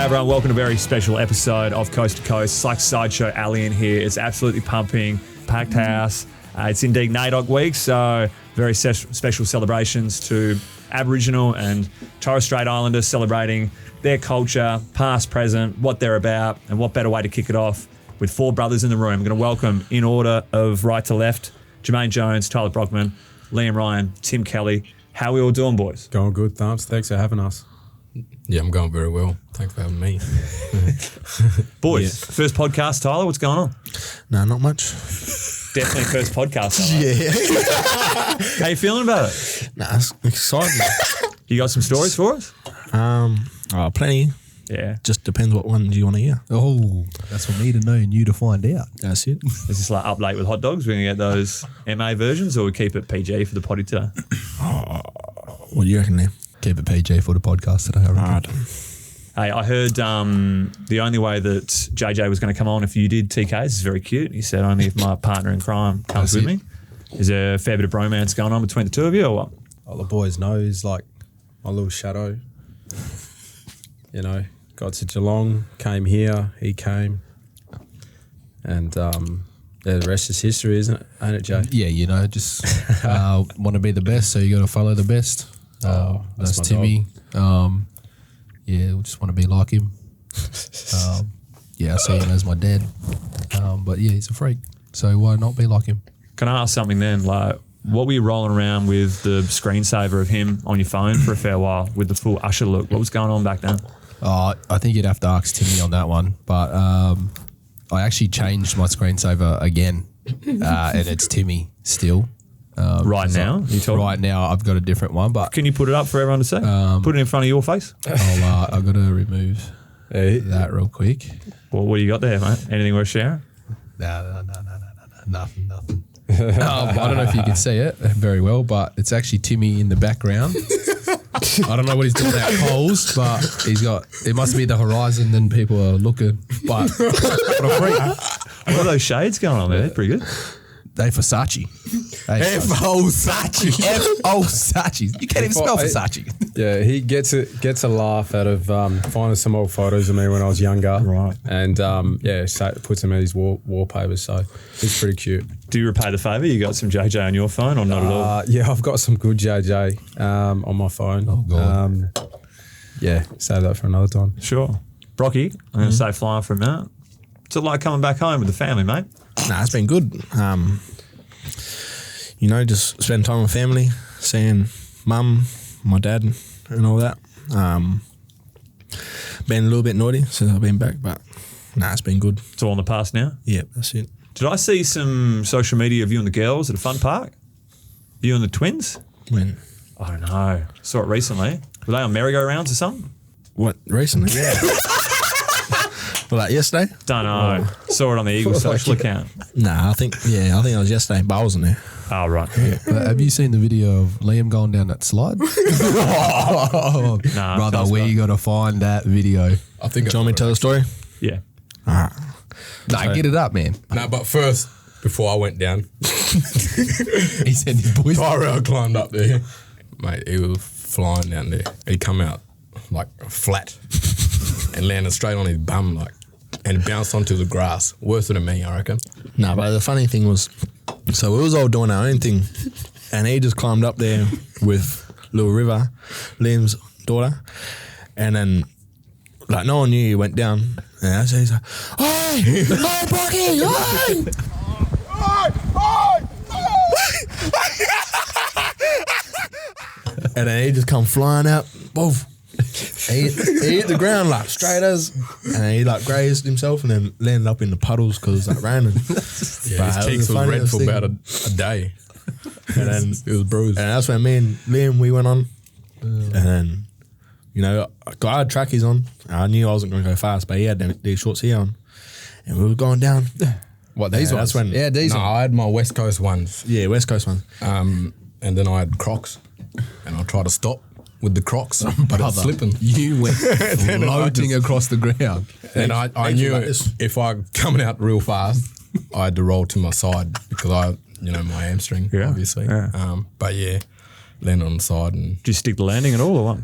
everyone, welcome to a very special episode of Coast to Coast. It's like Sideshow Alley in here. It's absolutely pumping, packed house. It's indeed Naidoc week, so very special celebrations to Aboriginal and Torres Strait Islanders celebrating their culture, past, present, what they're about, and what better way to kick it off with four brothers in the room. I'm going to welcome, in order of right to left, Jermaine Jones, Tyler Brockman, Liam Ryan, Tim Kelly. How are we all doing, boys? Going good, thumbs. Thanks for having us. Yeah, I'm going very well. Thanks for having me. Boys, first podcast, Tyler, what's going on? No, not much. Definitely first podcast, Tyler. Yeah. How you feeling about it? Nah, it's exciting. You got some stories for us? Plenty. Yeah. Just depends what one you want to hear. Oh, that's for me to know and you to find out. That's it. Is this like up late with hot dogs? We're going to get those MA versions, or we keep it PG for the potty today? What do you reckon, Liam? Keep it PG for the podcast today, I reckon. Hey, I heard the only way that JJ was going to come on if you did TKs is very cute. He said only if my partner in crime comes with me. Is there a fair bit of bromance going on between the two of you or what? All the boys know he's like my little shadow. You know, got to Geelong, came here, he came. And the rest is history, isn't it? Ain't it, Jay? Yeah, you know, just want to be the best, so you got to follow the best. That's Timmy. Yeah, we just want to be like him. Yeah, I see him as my dad. But yeah, he's a freak, so why not be like him? Can I ask something then? Like, what were you rolling around with the screensaver of him on your phone for a fair while with the full Usher look? What was going on back then? I think you'd have to ask Timmy on that one. But I actually changed my screensaver again, and it's Timmy still. Right now? Right now, I've got a different one. But can you put it up for everyone to see? Put it in front of your face. I've got to remove that real quick. Well, what do you got there, mate? Anything worth sharing? No, nothing. I don't know if you can see it very well, but it's actually Timmy in the background. I don't know what he's doing at Coles, but it must be the horizon and people are looking. But what a freak. What are those shades going on there? They're pretty good. They Versace. F-O-Sachi. You can't even spell Versace. Yeah, he gets a laugh out of finding some old photos of me when I was younger. Right. And puts them in his wallpapers, so it's pretty cute. Do you repay the favour? You got some JJ on your phone or not at all? Yeah, I've got some good JJ on my phone. Oh, God. Yeah, save that for another time. Sure. Brocky, I'm going to say flying for a minute. What's it like coming back home with the family, mate? Nah, it's been good. You know, just spend time with family, seeing mum, my dad, and all that. Been a little bit naughty since I've been back, but it's been good. It's all in the past now? Yeah, that's it. Did I see some social media of you and the girls at a fun park? You and the twins? When? I don't know. Saw it recently. Were they on merry-go-rounds or something? What, recently? Yeah. Well, like yesterday? Don't know. Saw it on the Eagles social account. Nah, I think it was yesterday, but I wasn't there. Oh, right. Have you seen the video of Liam going down that slide? Nah, brother, we got to find that video. I think. Do you want me to tell the story? Yeah. Nah, get it up, man. No, but first, before I went down, He said his boys. Tyrell climbed up there. Mate, he was flying down there. He come out like flat and landed straight on his bum and bounced onto the grass. Worse than me, I reckon. No, but the funny thing was, so we was all doing our own thing, and he just climbed up there with Little River, Liam's daughter, and then no one knew he went down. And so he's like, "Hey, Brocky, hey!" And then he just come flying out, boom. He hit the ground straight as, and he grazed himself and then landed up in the puddles because it was raining. Yeah, his cheeks was red for about a day. And then it was bruised. And that's when me and Liam, we went on. And then, you know, I had trackies on. I knew I wasn't going to go fast, but he had these shorts here on. And we were going down. What, these ones? That's when, Yeah, these No, I had my West Coast ones. Yeah, West Coast ones. And then I had Crocs. And I tried to stop with the Crocs, but it's slipping. You went floating across the ground. And I knew if I coming out real fast, I had to roll to my side because my hamstring, obviously. Yeah. But yeah, landed on the side and Did you stick the landing at all or what?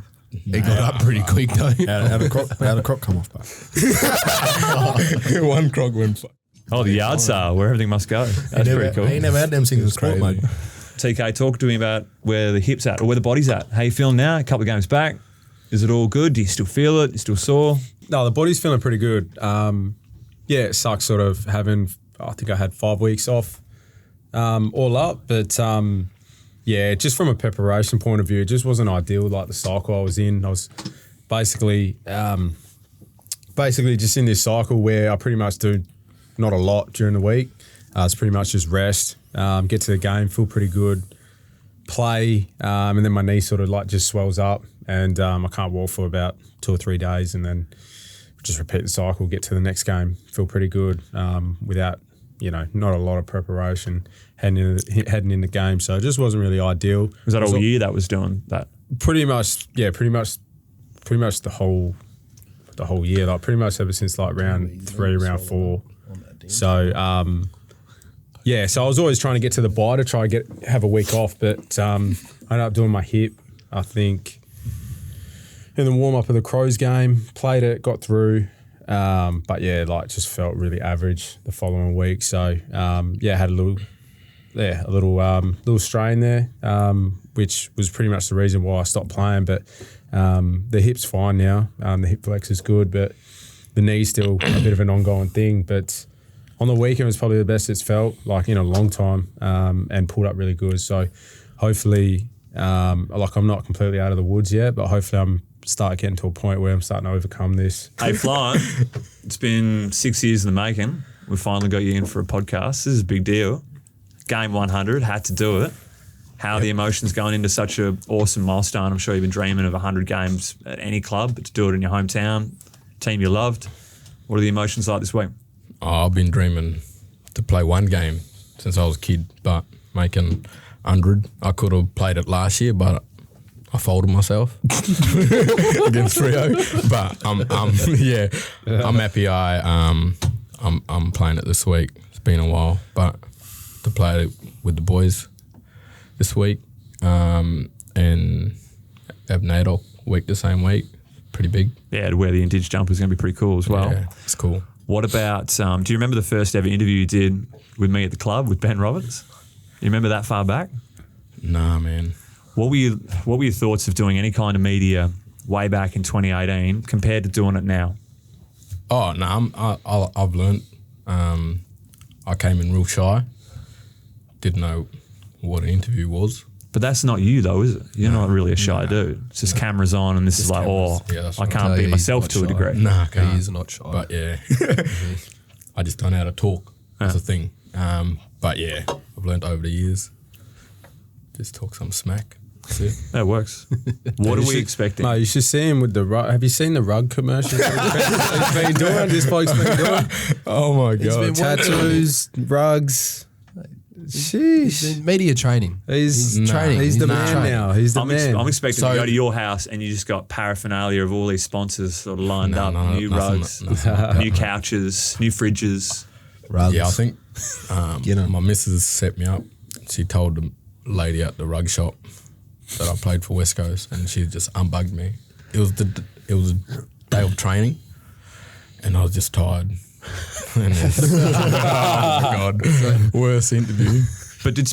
It got up pretty quick though. How the croc come off, but One croc went. Oh, the yard sale where everything must go. That's pretty cool. He never had them things in sport, mate. TK, talk to me about where the hip's at or where the body's at. How you feeling now? A couple of games back. Is it all good? Do you still feel it? You still sore? No, the body's feeling pretty good. Yeah, it sucks sort of having, I think I had 5 weeks off all up. But yeah, just from a preparation point of view, it just wasn't ideal like the cycle I was in. I was basically just in this cycle where I pretty much do not a lot during the week. It's pretty much just rest, get to the game, feel pretty good, play, and then my knee sort of like just swells up and I can't walk for about 2 or 3 days and then just repeat the cycle, get to the next game, feel pretty good without, not a lot of preparation heading in the game. So it just wasn't really ideal. Was that all year that was doing that? Pretty much the whole year, like pretty much ever since like round 3, round 4. So yeah, so I was always trying to get to the bye to try and have a week off, but I ended up doing my hip, I think, in the warm up of the Crows game, played it, got through, but yeah, like just felt really average the following week. So yeah, had a little strain there, which was pretty much the reason why I stopped playing. But the hip's fine now. The hip flex is good, but the knee's still a bit of an ongoing thing. But on the weekend was probably the best it's felt like in a long time, and pulled up really good. So hopefully, like I'm not completely out of the woods yet, but hopefully I'm start getting to a point where I'm starting to overcome this. Hey, Fly, it's been 6 years in the making. We finally got you in for a podcast. This is a big deal. Game 100, had to do it. How are the emotions going into such an awesome milestone? I'm sure you've been dreaming of 100 games at any club, but to do it in your hometown, team you loved. What are the emotions like this week? Oh, I've been dreaming to play one game since I was a kid, but making 100. I could have played it last year, but I folded myself against Rio. But I'm happy. I'm playing it this week. It's been a while, but to play it with the boys this week, and have Naidoc week the same week, pretty big. Yeah, to wear the Intage jumper is going to be pretty cool as well. Yeah, it's cool. What about, do you remember the first ever interview you did with me at the club with Ben Roberts? You remember that far back? Nah, man. What were your thoughts of doing any kind of media way back in 2018 compared to doing it now? Oh, no, I've learned. I came in real shy. Didn't know what an interview was. But that's not you though, is it? You're not really a shy dude. It's just cameras on and this is like, I can't be myself to a degree. Nah, I can't. He is not shy. But yeah, I just don't know how to talk. That's the thing. But yeah, I've learned over the years. Just talk some smack. That's it. That works. What are we expecting? Mate, you should see him with the rug. Have you seen the rug commercials he's been doing? This bloke's been doing. Oh my God. Tattoos, rugs. Sheesh. He's in media training. He's training. He's the man training. now. He's the man. I'm expecting to go to your house and you just got paraphernalia of all these sponsors sort of lined up. New rugs, new couches, new fridges. Rugs. Yeah, I think my missus set me up. She told the lady at the rug shop that I played for West Coast, and she just unbugged me. It was a day of training, and I was just tired. And oh my God, worst interview. But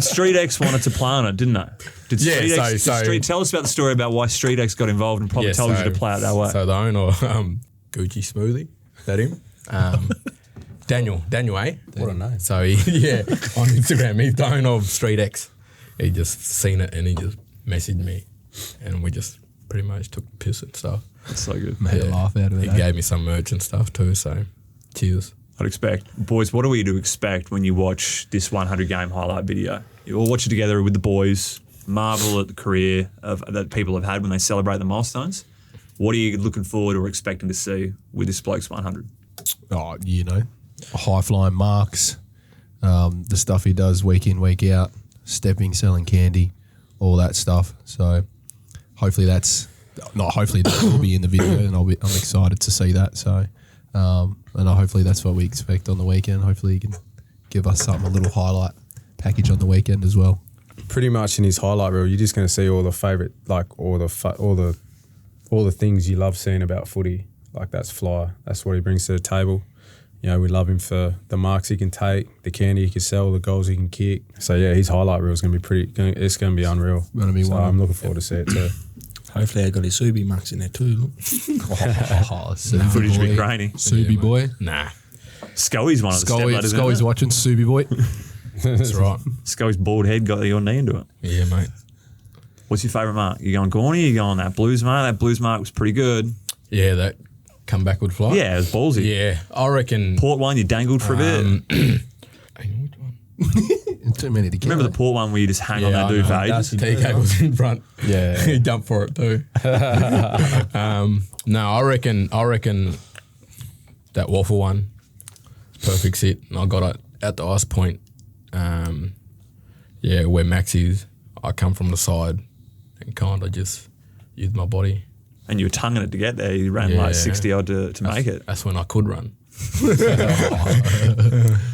Street X wanted to plan it, didn't they? Tell us about the story about why Street X got involved and probably told you to play it that way. So the owner, Gucci Smoothie, is that him? Daniel, eh? What a name. So on Instagram, he's the owner of Street X. He just seen it and he just messaged me, and we just pretty much took the piss and stuff. That's so good. Made a laugh out of it. He gave me some merch and stuff too, so cheers. I'd expect. Boys, what are we to expect when you watch this 100 game highlight video? You all watch it together with the boys, marvel at the career that people have had when they celebrate the milestones. What are you looking forward or expecting to see with this bloke's 100? Oh, high flying marks, the stuff he does week in, week out, stepping, selling candy, all that stuff. So hopefully that will be in the video, and I'm excited to see that. So, and hopefully that's what we expect on the weekend. Hopefully he can give us a little highlight package on the weekend as well. pretty much in his highlight reel, you're just going to see all the favourite, like all the things you love seeing about footy. Like that's Fly. That's what he brings to the table. You know, we love him for the marks he can take, the candy he can sell, the goals he can kick. So yeah, his highlight reel is going to be it's going to be unreal. So I'm looking forward to see it too. Hopefully I got his Subi marks in there too. Look. Footage bit grainy. Subi boy. Nah. Scully's one of the stepbrothers. Scully's watching Subi boy. That's right. Scully's bald head got your knee into it. Yeah, mate. What's your favourite mark? You going Gorney? You going that Blues mark? That Blues mark was pretty good. Yeah, that come backward fly. Yeah, it was ballsy. Yeah, I reckon. Port one, you dangled for a bit. Hang on, which one? Too many to count. Remember the Port one where you just hang on that dude for ages? TK was in front. Yeah. He dumped for it too. No, I reckon that waffle one, perfect sit. And I got it at the ice point. Yeah, where Max is. I come from the side and kind of just used my body. And you were tonguing it to get there. You ran like 60 odd to make it. That's when I could run.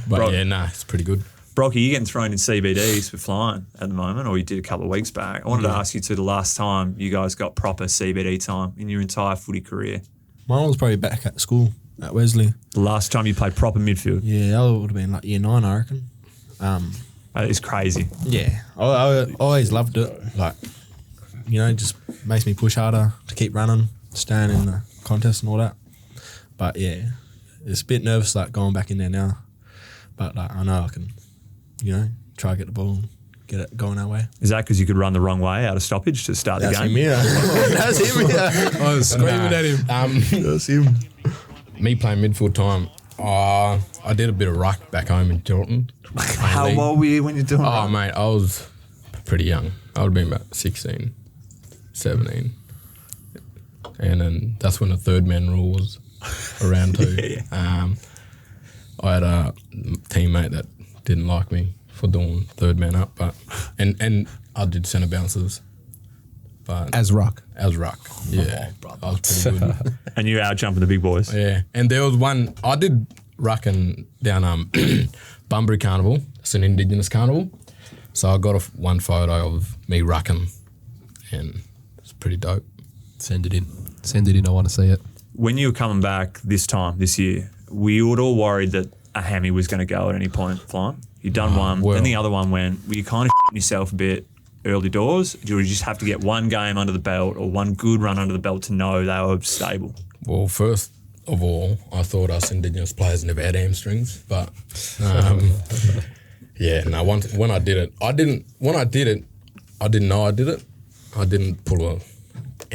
But yeah, nah, it's pretty good. Brocky, you're getting thrown in CBDs for flying at the moment, or you did a couple of weeks back. I wanted to ask you the last time you guys got proper CBD time in your entire footy career. Mine was probably back at school at Wesley. The last time you played proper midfield. Yeah, that would have been like year 9, I reckon. That is crazy. Yeah, I always loved it. Like, you know, just makes me push harder to keep running, staying in the contest and all that. But yeah, it's a bit nervous like going back in there now. But like, I know I can, you know, try to get the ball and get it going our way. Is that because you could run the wrong way out of stoppage to start the game? Him, yeah. That's him, yeah. I was screaming at him. That's him. Me playing midfield time, I did a bit of ruck back home in Jordan. How old were you when you're doing Oh, that? mate, I was pretty young. I would have been about 16, 17. And then that's when the third man rule was around too. I had a teammate that didn't like me for doing third man up, but and I did centre bounces. But As ruck. yeah. I was pretty good. And you out jumping the big boys. Yeah, and there was one I did rucking down Bunbury Carnival. It's an Indigenous carnival, so I got one photo of me rucking, and it's pretty dope. Send it in. I want to see it. When you were coming back this year, we were all worried that a hammy was going to go at any point flying. You'd done one, well. then the other one went. Were you kind of shitting yourself a bit early doors? Or you just have to get one game under the belt or one good run under the belt to know they were stable? Well, first of all, I thought us Indigenous players never had hamstrings, but yeah, no. When I did it, I didn't know I did it. I didn't pull a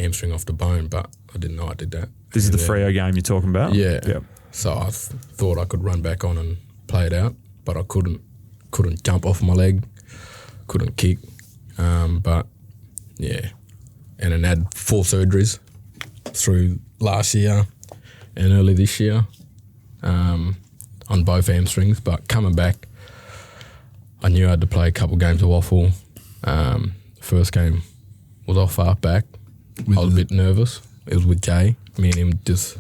hamstring off the bone, but I didn't know I did that. This is the And, Freo game you're talking about? Yeah. Yep. So I thought I could run back on and play it out, but I couldn't jump off my leg, couldn't kick. But yeah, and then had 4 surgeries through last year and early this year on both hamstrings. But coming back, I knew I had to play a couple games of waffle. First game was off half back. I was a bit nervous. It was with Jay. Me and him just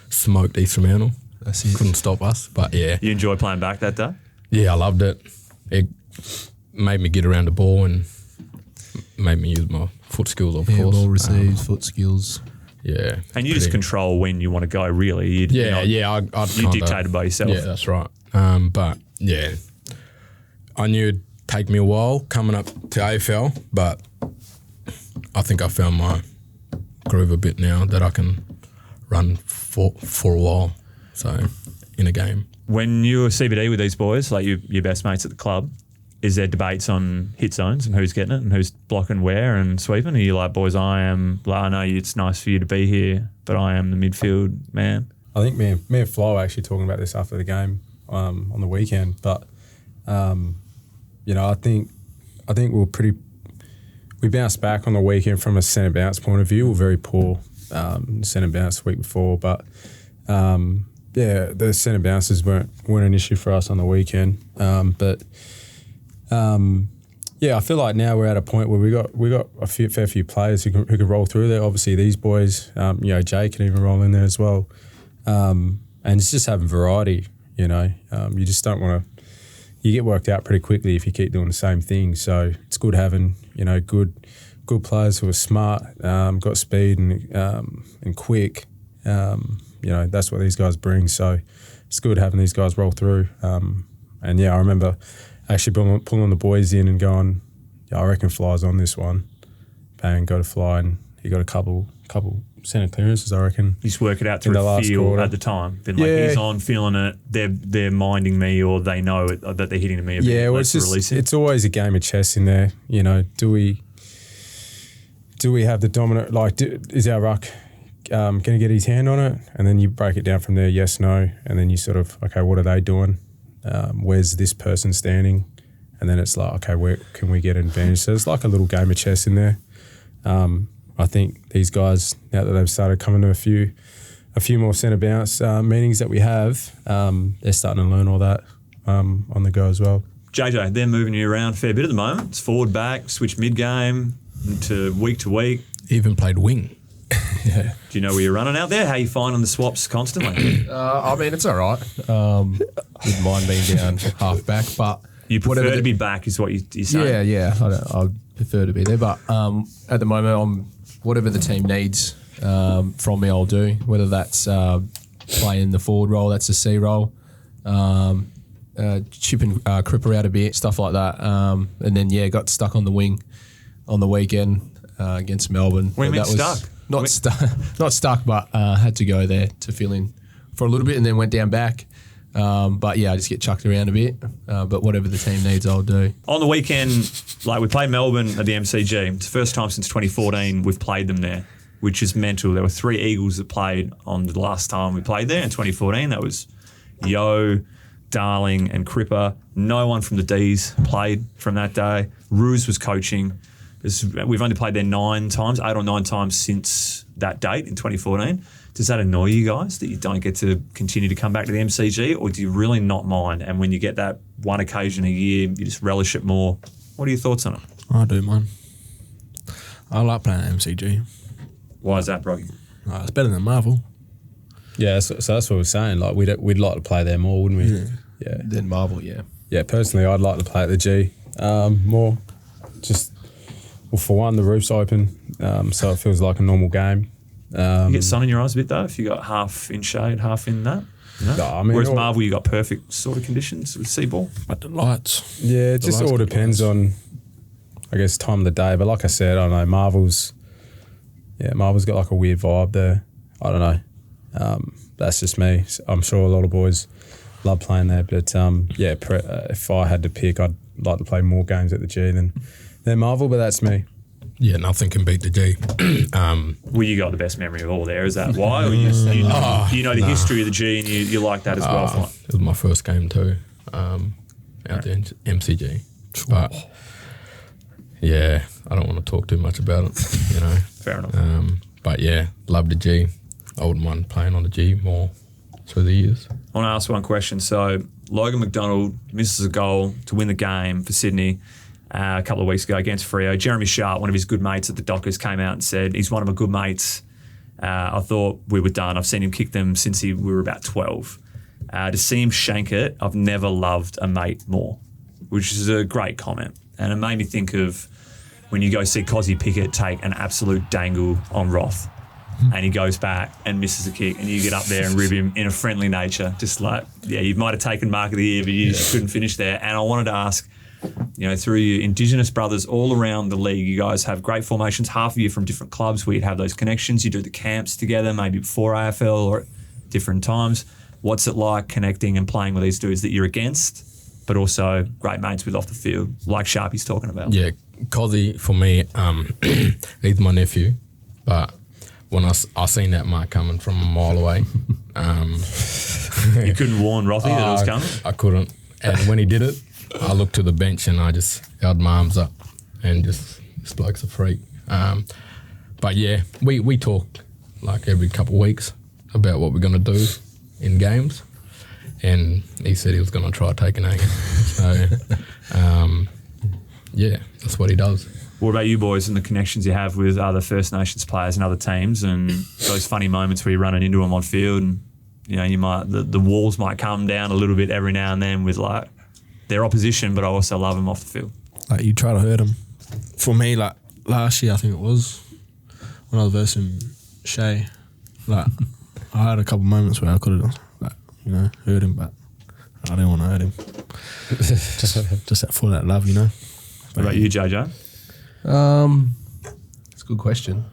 smoked East Fremantle. That's it. Couldn't stop us. But yeah. You enjoy playing back that day? Yeah, I loved it. It made me get around the ball and made me use my foot skills, of course. Ball receives, foot skills. Yeah. And you just control when you want to go, really. You You're dictated by yourself. Yeah, that's right. But yeah, I knew it'd take me a while coming up to AFL, but I think I found my groove a bit now that I can run for a while. So in a game. When you were CBD with these boys, like your best mates at the club, is there debates on hit zones and who's getting it and who's blocking where and sweeping? Are you like, boys, I know it's nice for you to be here, but I am the midfield man? I think me and Flo were actually talking about this after the game on the weekend. But you know, I think we bounced back on the weekend from a centre bounce point of view. We were very poor centre bounce the week before, but yeah, the centre bounces weren't an issue for us on the weekend. Yeah, I feel like now we're at a point where we got a fair few players who can roll through there. Obviously, these boys, you know, Jay can even roll in there as well. And it's just having variety. You know, you just don't want to you get worked out pretty quickly if you keep doing the same thing. So it's good having, good players who are smart, got speed and quick. That's what these guys bring. So it's good having these guys roll through. And I remember actually pulling the boys in and going, I reckon Fly's on this one. Bang, got a Fly, and he got a couple centre clearances, I reckon. You just work it out through a feel quarter. at the time. Then he's on, feeling it, they're minding me, or they know that they're hitting me a bit. Yeah, well, it's always a game of chess in there. Do we have the dominant, is our ruck going to get his hand on it? And then you break it down from there, yes, no. And then you sort of, okay, what are they doing? Where's this person standing? And then it's like, okay, where can we get an advantage? So it's like a little game of chess in there. I think these guys, now that they've started coming to a few more centre bounce meetings that we have, they're starting to learn all that on the go as well. JJ, they're moving you around a fair bit at the moment. It's forward, back, switch mid-game to week. Even played wing. Yeah. Do you know where you're running out there? How are you finding the swaps constantly? I mean, it's all right. Wouldn't mind being down half back, but You prefer to be back is what you're saying? Yeah. I prefer to be there, but at the moment, I'm whatever the team needs from me, I'll do. Whether that's playing the forward role, that's the C role, chipping Cripper out a bit, stuff like that. And then got stuck on the wing on the weekend against Melbourne. What do you mean stuck? Not stuck, but had to go there to fill in for a little bit, and then went down back. I just get chucked around a bit. But whatever the team needs, I'll do. On the weekend, we played Melbourne at the MCG. It's the first time since 2014 we've played them there, which is mental. There were 3 Eagles that played on the last time we played there in 2014. That was Yo, Darling and Cripper. No one from the Ds played from that day. Ruse was coaching. We've only played there 8 or 9 times since that date in 2014. Does that annoy you guys that you don't get to continue to come back to the MCG, or do you really not mind? And when you get that one occasion a year, you just relish it more. What are your thoughts on it? I do, man. I like playing at MCG. Why is that, Brocky? It's better than Marvel. Yeah, so that's what we're saying. We'd like to play there more, wouldn't we? Yeah. Then Marvel, yeah. Yeah, personally, I'd like to play at the G more. For one, the roof's open, so it feels like a normal game. You get sun in your eyes a bit though, if you got half in shade, half in that. No? Whereas Marvel, you got perfect sort of conditions with C-ball. But the lights. Yeah, it just all depends on, I guess, time of the day. But like I said, I don't know, Marvel's got like a weird vibe there. I don't know. That's just me. I'm sure a lot of boys love playing there. But if I had to pick, I'd like to play more games at the G than Marvel, but that's me. Yeah, nothing can beat the G. Well, you got the best memory of all there. Is that why? Or you know the history of the G and you like that as well? It was my first game too, out there in MCG. But yeah, I don't want to talk too much about it, Fair enough. But yeah, love the G. I wouldn't mind playing on the G more through the years. I want to ask one question. So Logan McDonald misses a goal to win the game for Sydney a couple of weeks ago against Freo. Jeremy Sharp, one of his good mates at the Dockers, came out and said he's one of my good mates. I thought we were done. I've seen him kick them since we were about 12. To see him shank it, I've never loved a mate more, which is a great comment. And it made me think of when you go see Cozzy Pickett take an absolute dangle on Roth and he goes back and misses a kick and you get up there and rib him in a friendly nature. Just like, you might have taken Mark of the Year, but you just couldn't finish there. And I wanted to ask, through your Indigenous brothers all around the league, you guys have great formations, half of you from different clubs where you'd have those connections. You do the camps together, maybe before AFL or at different times. What's it like connecting and playing with these dudes that you're against, but also great mates with off the field, like Sharpie's talking about? Yeah, Cozzy, for me, he's my nephew, but when I seen that mark coming from a mile away. You couldn't warn Rothy that it was coming? I couldn't. And when he did it, I looked to the bench and I just held my arms up and just, this bloke's a freak. But yeah, we talk like every couple of weeks about what we're going to do in games. And he said he was going to try taking aim. So, that's what he does. What about you boys and the connections you have with other First Nations players and other teams and those funny moments where you're running into them on field and, you might the walls might come down a little bit every now and then with their opposition, but I also love them off the field. Like you try to hurt them. For me, like last year, I think it was when I was versing Shay. Like I had a couple moments where I could have, like, you know, hurt him, but I didn't want to hurt him. just for that love, you know. What about you, JJ? It's a good question.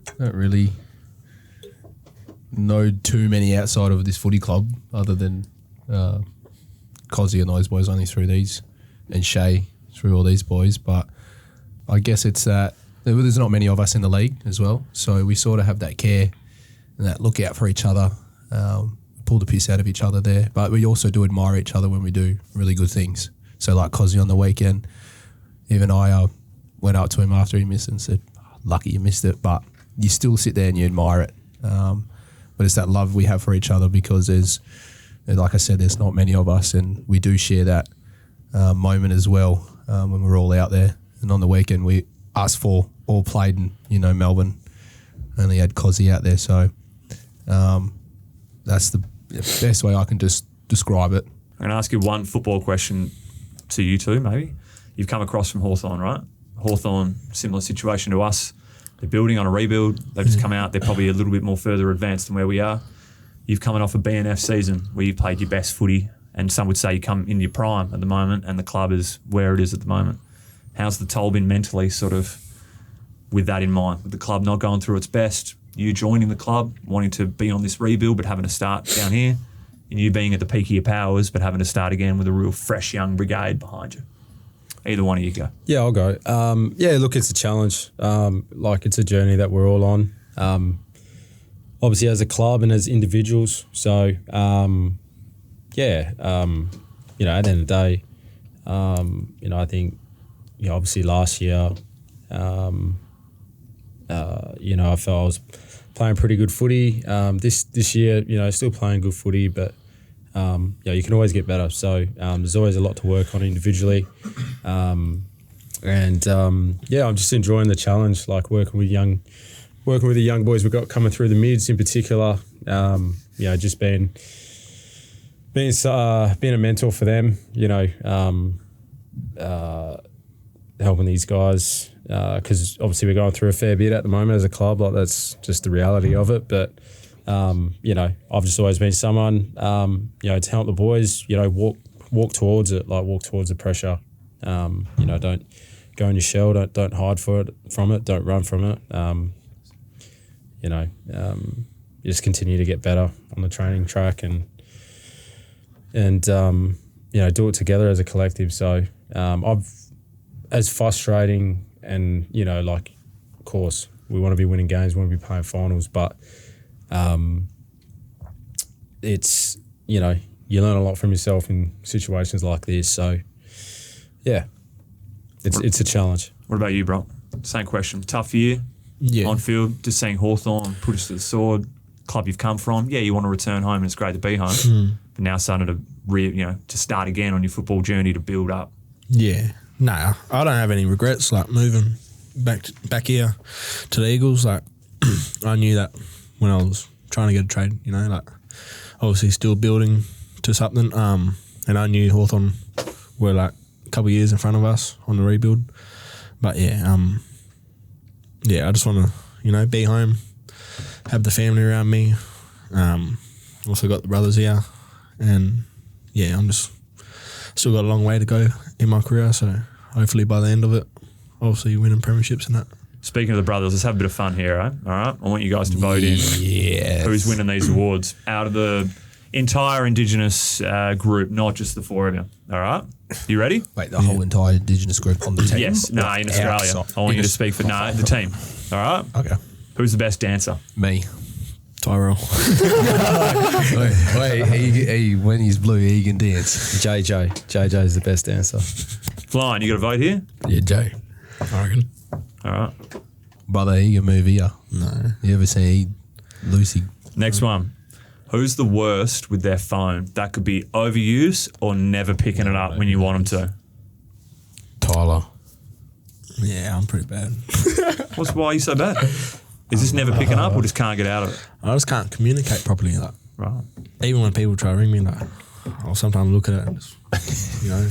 I don't really know too many outside of this footy club other than Cozzy and those boys only through these, and Shay through all these boys. But I guess it's that there's not many of us in the league as well, so we sort of have that care and that look out for each other, pull the piss out of each other there. But we also do admire each other when we do really good things. So like Cozzy on the weekend, even I went up to him after he missed and said, lucky you missed it, but you still sit there and you admire it. But it's that love we have for each other because like I said, there's not many of us, and we do share that moment as well when we're all out there. And on the weekend, us four all played in, you know, Melbourne, only had Cozzy out there. So that's the best way I can just describe it. I'm going to ask you one football question to you two, maybe. You've come across from Hawthorn, right? Hawthorn, similar situation to us. They're building on a rebuild. They've just come out. They're probably a little bit more further advanced than where we are. You've come off a BNF season where you played your best footy, and some would say you come in your prime at the moment, and the club is where it is at the moment. How's the toll been mentally, sort of, with that in mind? With the club not going through its best, you joining the club, wanting to be on this rebuild but having to start down here, and you being at the peak of your powers but having to start again with a real fresh young brigade behind you. Either one of you go. Yeah, I'll go. Yeah, look, it's a challenge. Like, it's a journey that we're all on. Obviously, as a club and as individuals. So, you know, at the end of the day, you know, I think, you know, obviously last year, you know, I felt I was playing pretty good footy. This year, you know, still playing good footy, but yeah, you can always get better. So there's always a lot to work on individually, and yeah, I'm just enjoying the challenge. Like working with the young boys we've got coming through the mids in particular. You know, just being a mentor for them. You know, helping these guys because obviously we're going through a fair bit at the moment as a club. Like that's just the reality of it, but. You know, I've just always been someone, you know, to help the boys, you know, walk towards it, like walk towards the pressure. You know, don't go in your shell, don't hide from it, don't run from it. You know, you just continue to get better on the training track and you know, do it together as a collective. So as frustrating and, you know, like, of course, we want to be winning games, we want to be playing finals, but it's, you know, you learn a lot from yourself in situations like this. So, yeah, it's a challenge. What about you, Brock? Same question. Tough year on field, just seeing Hawthorn put us to the sword, club you've come from. Yeah, you want to return home and it's great to be home. But now starting to, to start again on your football journey to build up. Yeah. Nah, I don't have any regrets, like moving back here to the Eagles. Like, I knew that when I was trying to get a trade, you know, like obviously still building to something. And I knew Hawthorn were like a couple of years in front of us on the rebuild. But yeah, yeah, I just want to, you know, be home, have the family around me. Also got the brothers here, and yeah, I'm just still got a long way to go in my career. So hopefully by the end of it, obviously winning premierships and that. Speaking of the brothers, let's have a bit of fun here, eh? All right? I want you guys to vote in who's winning these awards out of the entire Indigenous group, not just the four of you. All right? You ready? Wait, the whole entire Indigenous group on the team? Yes. No, in Australia. Outside. I want you to speak for the team. All right? Okay. Who's the best dancer? Me. Tyrell. Wait, when he's blue, he can dance. JJ is the best dancer. Flying, you got a vote here? Yeah, Jay, I reckon. All right. Brother, he can move here. No. You ever seen Lucy? Next one. Who's the worst with their phone? That could be overuse or never picking it up when you want them to. Tyler. Yeah, I'm pretty bad. Why are you so bad? Is this never picking up or just can't get out of it? I just can't communicate properly. Like, Right. even when people try to ring me, like, I'll sometimes look at it and just,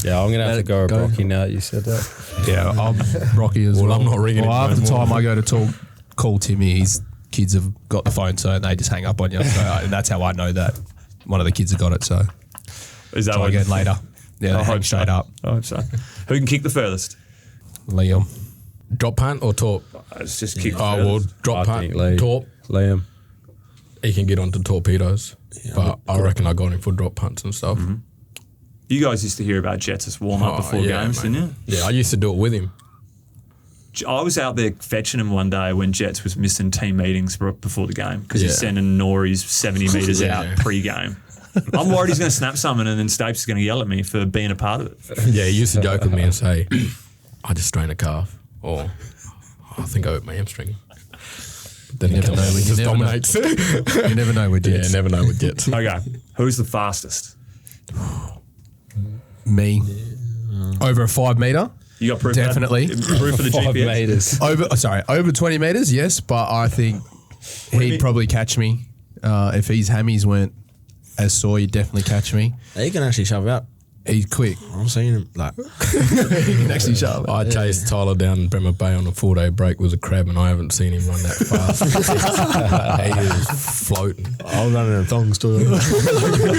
Yeah, I'm gonna have to go with go. Brocky now that you said that. Yeah, I'm Rocky as well. Well, I'm not ringing Well, him half the anymore. time I go to call Timmy, his kids have got the phone, so they just hang up on you. So and that's how I know that one of the kids have got it. So Is that try what again later. Yeah, I they hang hope so. straight up. I hope so. Who can kick the furthest? Liam. Drop punt or torp? It's just kick the Oh, furthest. well, drop I punt, think Lee. torp. Liam. He can get onto torpedoes. But I reckon I got him for drop punts and stuff. You guys used to hear about Jets' warm up before games, mate. didn't you? Yeah, I used to do it with him. I was out there fetching him one day when Jets was missing team meetings before the game because he's Yeah. sending Norries 70 metres Yeah. out pre-game. I'm worried he's going to snap something and then Stapes is going to yell at me for being a part of it. Yeah, he used to joke with me and say, I just strained a calf. Or I think I hurt my hamstring. But then You never know. he You just never know. dominates. You never know with Yeah, Jets. never know with Jets. Okay, who's the fastest? Me. Over a 5 metre? You got proof? Definitely. Of that? Proof of the 5 GPS? meters. Over 20 metres, yes, but I think do you he'd mean? probably catch me. If his hammies weren't as sore, he'd definitely catch me. he can actually shove out. He's quick. I'm seeing him like He can actually shove. I chased Tyler down in Bremer Bay on a 4-day break with a crab, and I haven't seen him run that fast. He is floating. I was running in thongs too. He was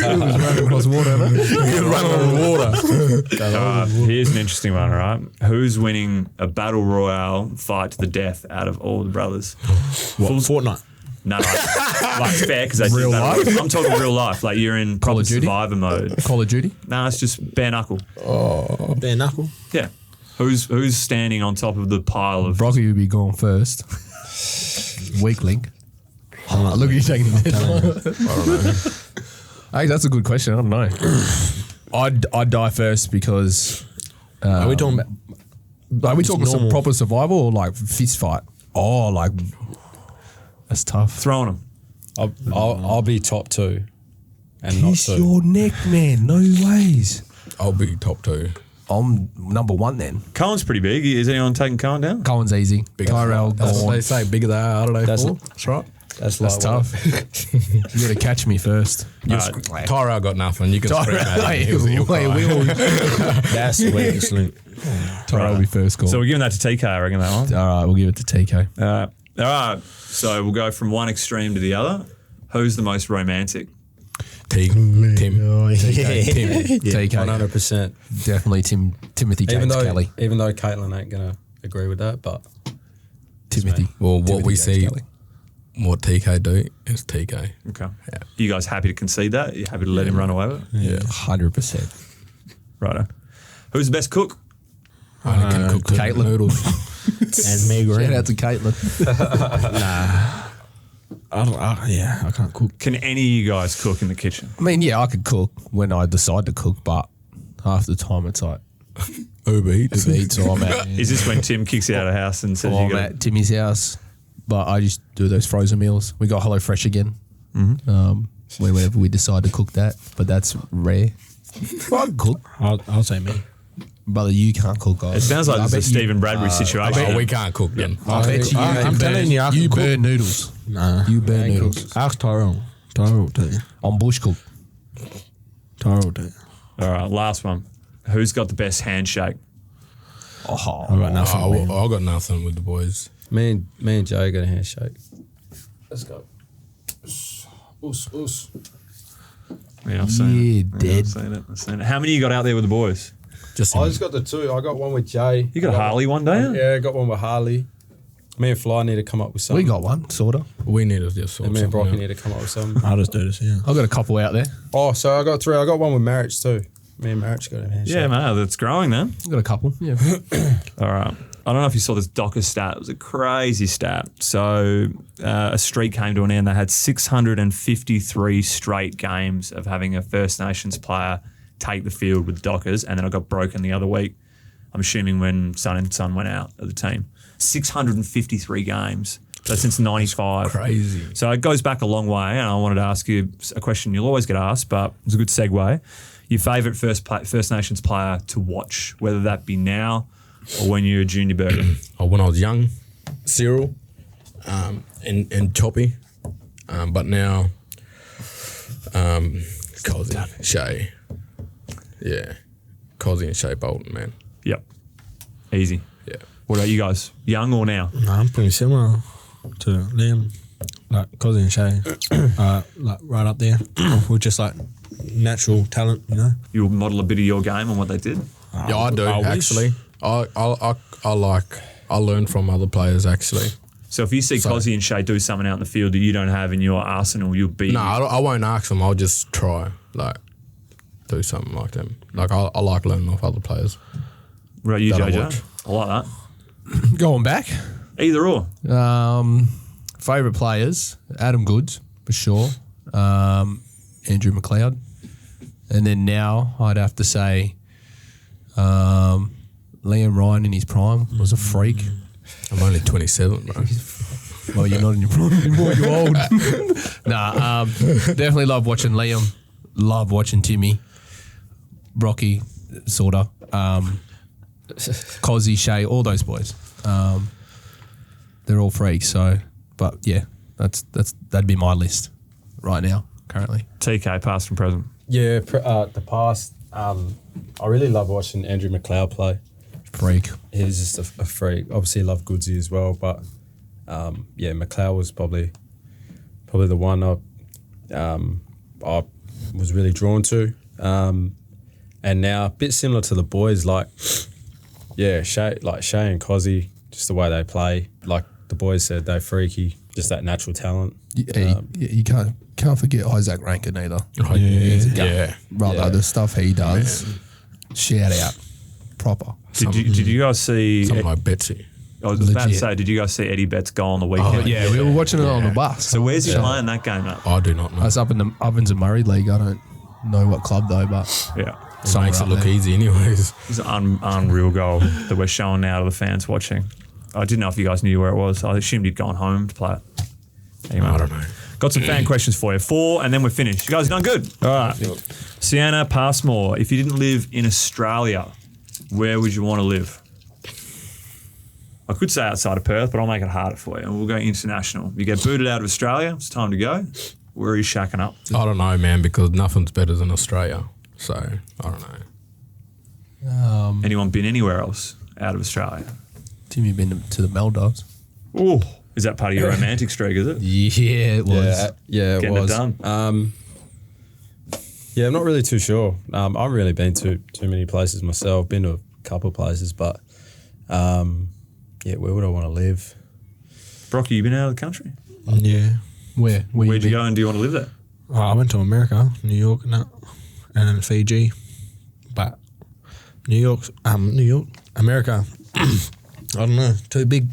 running across water, no? He was running on the water. Here's an interesting one, all right? Who's winning a battle royale fight to the death out of all the brothers? Fortnite. No, like fair because they Real do battle life? royale. I'm talking real life. Like you're in Call proper of Duty? survivor mode. Call of Duty? No, it's just bare knuckle. Bare knuckle. Yeah. Who's standing on top of the pile of? Brocky would be going first. Weak link. Look at you taking the Hey, that's a good question. I don't know. I'd die first because. Are we talking? Are we talking some normal. proper survival or like fist fight? Oh, like that's tough. Throwing them. I'll be top 2. And not Kiss 2. your neck, man. No ways. I'll be top 2. I'm number 1 then. Cohen's pretty big. Is anyone taking Cohen down? Cohen's easy. Tyrell, That's what Gorn. they say. Bigger they are, harder they That's- fall. That's right. That's That's tough. You got to catch me first. Tyrell got nothing. You can scream at him. Wait, He'll wait, cry. we all. That's the weakest link. Tyrell will be first call. So we're giving that to TK, I reckon, that one. All right, we'll give it to TK. All right. So we'll go from one extreme to the other. Who's the most romantic? Tim. Tim. TK. 100%. Definitely Timothy James Kelly. Even though Caitlin ain't gonna agree with that, but Timothy. Well, what Timothy we James see, Kelly. what TK do is TK. Okay. You guys happy to concede that? You happy to let him run away with it? Yeah, 100%. Righto. Who's the best cook? I can cook the Caitlin. noodles. And me Shout green. out to Caitlin. I can't cook. Can any of you guys cook in the kitchen? I mean, yeah, I could cook when I decide to cook, but half the time it's like Uber Eats. Uber Eats or I'm at, Is this when Tim kicks you out of the house and says or you I'm got at Timmy's house? But I just do those frozen meals. We got HelloFresh again. Whenever we decide to cook that, but that's rare. Well, I can cook. I'll say me. Brother, you can't cook, guys. It sounds like I there's a bet you- Stephen Bradbury situation. Oh, we can't cook then. I bet you, I'm telling you, I can you cook. burn noodles. Nah. You burn noodles. Ask Tyrell. Tyrell will tell you. On bush cook. Tyrell will tell you. All right, last one. Who's got the best handshake? Oh, I got nothing. man. I got nothing with the boys. Me and Joe got a handshake. Let's go. Yeah, I've seen it. dead. I've seen it. How many you got out there with the boys? Just I just got the 2. I got one with Jay. You got Harley one day? Yeah, I got one with Harley. Me and Fly need to come up with something. We got one, sort of. we need to just sort And me and something Brocky out. need to come up with something. I'll just do this, yeah. I've got a couple out there. Oh, so I got 3. I got one with Marriage too. Me and Marriage got a handshake. Yeah, man, that's growing then. I've got a couple. Yeah. All right. I don't know if you saw this Docker stat. It was a crazy stat. So a streak came to an end. They had 653 straight games of having a First Nations player take the field with Dockers, and then it got broken the other week. I'm assuming when Son and Son went out of the team. 653 games. So since 95. Crazy. So it goes back a long way, and I wanted to ask you a question you'll always get asked, but it's a good segue. Your favourite First Nations player to watch, whether that be now or when you're a junior burger? Oh, when I was young, Cyril, and Choppy, but now, Shay. Yeah. Cozzy and Shea Bolton, man. Yep. Easy. Yeah. What about you guys? Young or now? No, I'm pretty similar to Liam. Like Cozzy and Shay, like right up there. We're just like natural talent, you know. You'll model a bit of your game on what they did? Yeah, I do, wish. actually. I learn from other players, actually. So if you see Cozzy and Shay do something out in the field that you don't have in your arsenal, you'll be... No, I won't ask them. I'll just try, like, do something like them. Like, I like learning off other players. What about you, That I JJ? watch. I like that. Going back, Either or. favourite players, Adam Goods, for sure. Andrew McLeod. And then now I'd have to say Liam Ryan in his prime was a freak. I'm only 27, bro. Well, you're not in your prime anymore, you're old. Definitely love watching Liam. Love watching Timmy. Brocky, sort of. Cozzy, Shay, all those boys. They're all freaks, so... But, yeah, that'd be my list right now, currently. TK, past and present. Yeah, the past. I really love watching Andrew McLeod play. Freak. He's just a freak. Obviously, love Goodsy as well, but yeah, McLeod was probably the one I was really drawn to. And now a bit similar to the boys, like Shay and Cozzy, just the way they play. Like the boys said, they're freaky, just that natural talent. You can't forget Isaac Rankin either. Oh, yeah. Brother, Yeah. the stuff he does, shout out. Proper. Did you guys see... Something like Betsy. I was about to Legit. say, did you guys see Eddie Betts go on the weekend? Oh, yeah, we were watching it on the bus. So where's he playing that game at? I do not know. That's up in the Ovens and Murray League. I don't know what club though, but Yeah. It makes it up look there. easy anyways. It's an unreal goal that we're showing now to the fans watching. I didn't know if you guys knew where it was. I assumed he'd gone home to play it. Anyway, I don't know. Got some fan questions for you. 4, and then we're finished. You guys done good. All right. Sienna Passmore, if you didn't live in Australia, where would you want to live? I could say outside of Perth, but I'll make it harder for you. And we'll go international. You get booted out of Australia, it's time to go. Where are you shacking up? I don't know, man, because nothing's better than Australia. So, I don't know. Anyone been anywhere else out of Australia? Timmy been to the Maldives. Oh, is that part of your romantic streak, is it? Yeah, it was. Yeah, it Getting it was. done. Yeah, I'm not really too sure. I've really been to too many places myself. Been to a couple of places, but yeah, where would I want to live? Brocky, you been out of the country? Yeah. Where? Where'd you go and do you want to live there? Oh, I went to America, New York, and then Fiji. But New York, America. I don't know, too big.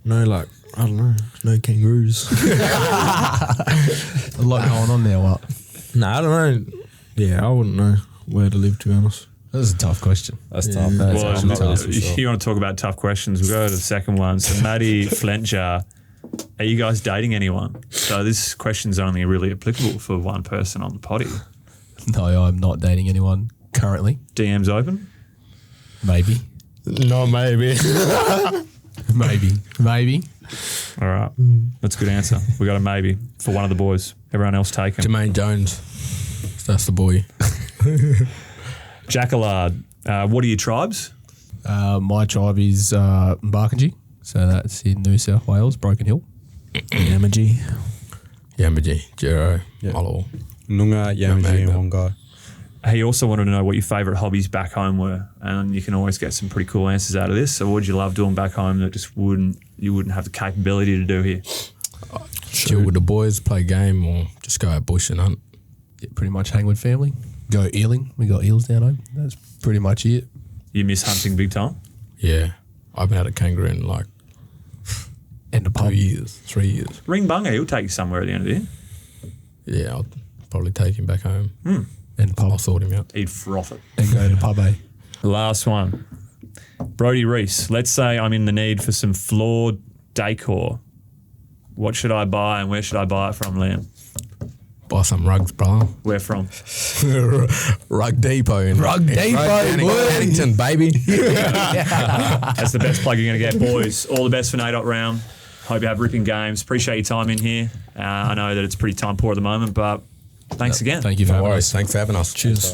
No, like I don't know, no kangaroos. A lot going on there. What? Nah, I don't know. Yeah, I wouldn't know where to live, to be honest. That was a tough question. That's tough. That's Well, actually not really tough. too sure. you want to talk about tough questions, we'll go to the second one. So Maddie Flentjar, are you guys dating anyone? So this question's only really applicable for one person on the potty. No, I'm not dating anyone currently. DM's open? Maybe. No, maybe. Maybe. All right. That's a good answer. We got a maybe for one of the boys. Everyone else taken. Jermaine Jones. That's the boy. Jackalard, what are your tribes? My tribe is Barkindji, so that's in New South Wales, Broken Hill. Yamaji. Yamaji, Jero, Yeah. Molo. Nunga, Yamaji, and Wongai. He also wanted to know what your favourite hobbies back home were, and you can always get some pretty cool answers out of this. So, what would you love doing back home that just you wouldn't have the capability to do here? Chill with the boys, play game, or just go out bush and hunt. Yeah, pretty much hang with family. Go eeling. We got eels down home. That's pretty much it. You miss hunting big time? Yeah. I haven't had a kangaroo in like And a pub. 3 years. Ring Bunga, he'll take you somewhere at the end of the year. Yeah, I'll probably take him back home. And I'll pub. sort him out. He'd froth it. And go to pub, eh? Last one. Brody Reese, let's say I'm in the need for some floor decor. What should I buy and where should I buy it from, Liam? Buy some rugs, brother. Where from? Rug Depot. Rug Depot, boy. Paddington, baby. That's the best plug you're going to get, boys. All the best for Naidoc round. Hope you have ripping games. Appreciate your time in here. I know that it's pretty time poor at the moment, but thanks again. Thank you for No having us. worries. Thanks for having us. Cheers.